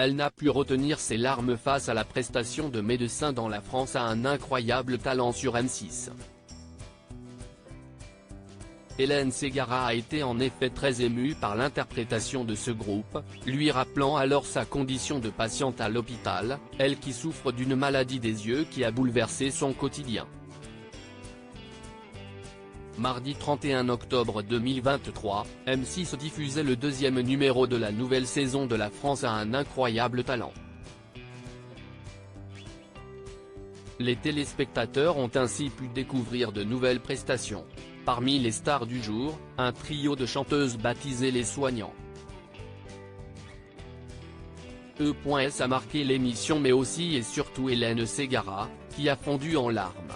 elle n'a pu retenir ses larmes face à la prestation de Médecin dans La France a un incroyable talent sur M6. Hélène Ségara a été en effet très émue par l'interprétation de ce groupe, lui rappelant alors sa condition de patiente à l'hôpital, elle qui souffre d'une maladie des yeux qui a bouleversé son quotidien. Mardi 31 octobre 2023, M6 diffusait le deuxième numéro de la nouvelle saison de La France a un incroyable talent. Les téléspectateurs ont ainsi pu découvrir de nouvelles prestations. Parmi les stars du jour, un trio de chanteuses baptisées les Soignants. E.S a marqué l'émission mais aussi et surtout Hélène Ségara, qui a fondu en larmes.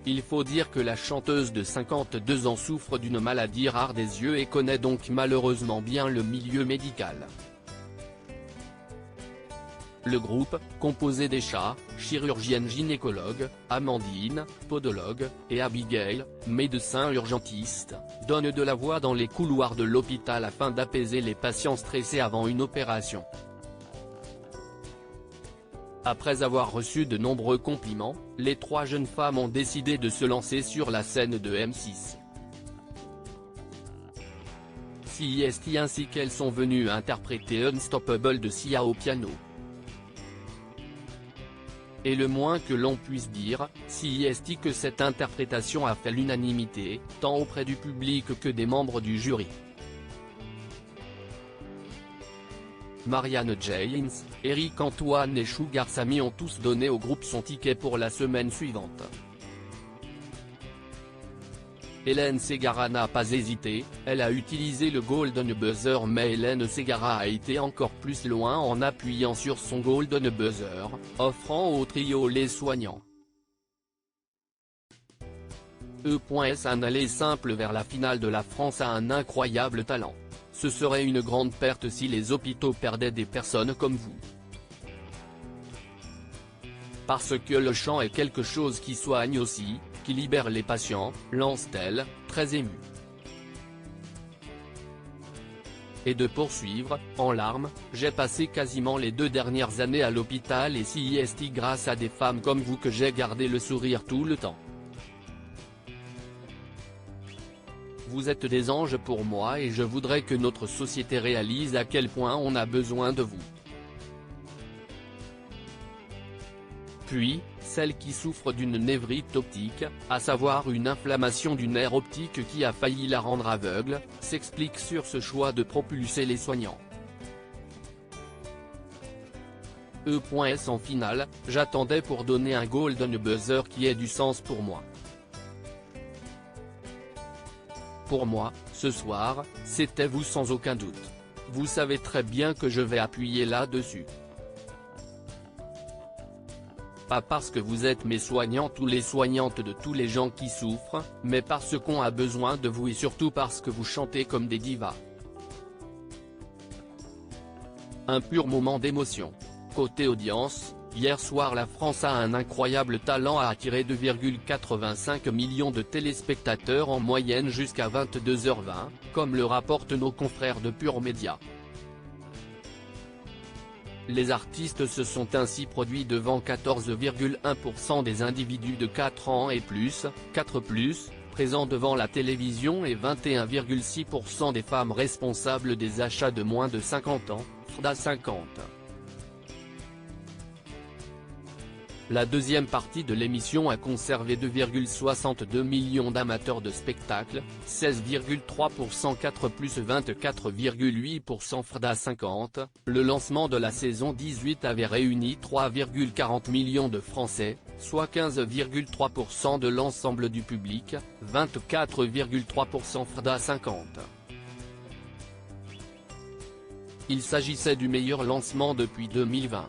Il faut dire que la chanteuse de 52 ans souffre d'une maladie rare des yeux et connaît donc malheureusement bien le milieu médical. Le groupe, composé d'Echa, chirurgienne gynécologue, Amandine, podologue, et Abigail, médecin urgentiste, donne de la voix dans les couloirs de l'hôpital afin d'apaiser les patients stressés avant une opération. Après avoir reçu de nombreux compliments, les trois jeunes femmes ont décidé de se lancer sur la scène de M6. CIST ainsi qu'elles sont venues interpréter Unstoppable de Sia au piano. Et le moins que l'on puisse dire, CIST que cette interprétation a fait l'unanimité, tant auprès du public que des membres du jury. Marianne James, Eric Antoine et Sugar Sammy ont tous donné au groupe son ticket pour la semaine suivante. Hélène Ségara n'a pas hésité, elle a utilisé le Golden Buzzer mais Hélène Ségara a été encore plus loin en appuyant sur son Golden Buzzer, offrant au trio les Soignants. E.S un aller simple vers la finale de La France a un incroyable talent. Ce serait une grande perte si les hôpitaux perdaient des personnes comme vous. Parce que le chant est quelque chose qui soigne aussi, qui libère les patients, lance-t-elle, très émue. Et de poursuivre, en larmes, j'ai passé quasiment les 2 dernières années à l'hôpital et CIST grâce à des femmes comme vous que j'ai gardé le sourire tout le temps. Vous êtes des anges pour moi et je voudrais que notre société réalise à quel point on a besoin de vous. Puis, celle qui souffre d'une névrite optique, à savoir une inflammation du nerf optique qui a failli la rendre aveugle, s'explique sur ce choix de propulser les Soignants. E.S en finale, j'attendais pour donner un Golden Buzzer qui ait du sens pour moi. Pour moi, ce soir, c'était vous sans aucun doute. Vous savez très bien que je vais appuyer là-dessus. Pas parce que vous êtes mes soignants ou les soignantes de tous les gens qui souffrent, mais parce qu'on a besoin de vous et surtout parce que vous chantez comme des divas. Un pur moment d'émotion. Côté audience, hier soir La France a un incroyable talent à attirer 2,85 millions de téléspectateurs en moyenne jusqu'à 22h20, comme le rapportent nos confrères de Pure Média. Les artistes se sont ainsi produits devant 14,1% des individus de 4 ans et plus, 4+, présents devant la télévision et 21,6% des femmes responsables des achats de moins de 50 ans, FDA 50. La deuxième partie de l'émission a conservé 2,62 millions d'amateurs de spectacle, 16,3% 4 plus 24,8% FDA 50. Le lancement de la saison 18 avait réuni 3,40 millions de Français, soit 15,3% de l'ensemble du public, 24,3% FDA 50. Il s'agissait du meilleur lancement depuis 2020.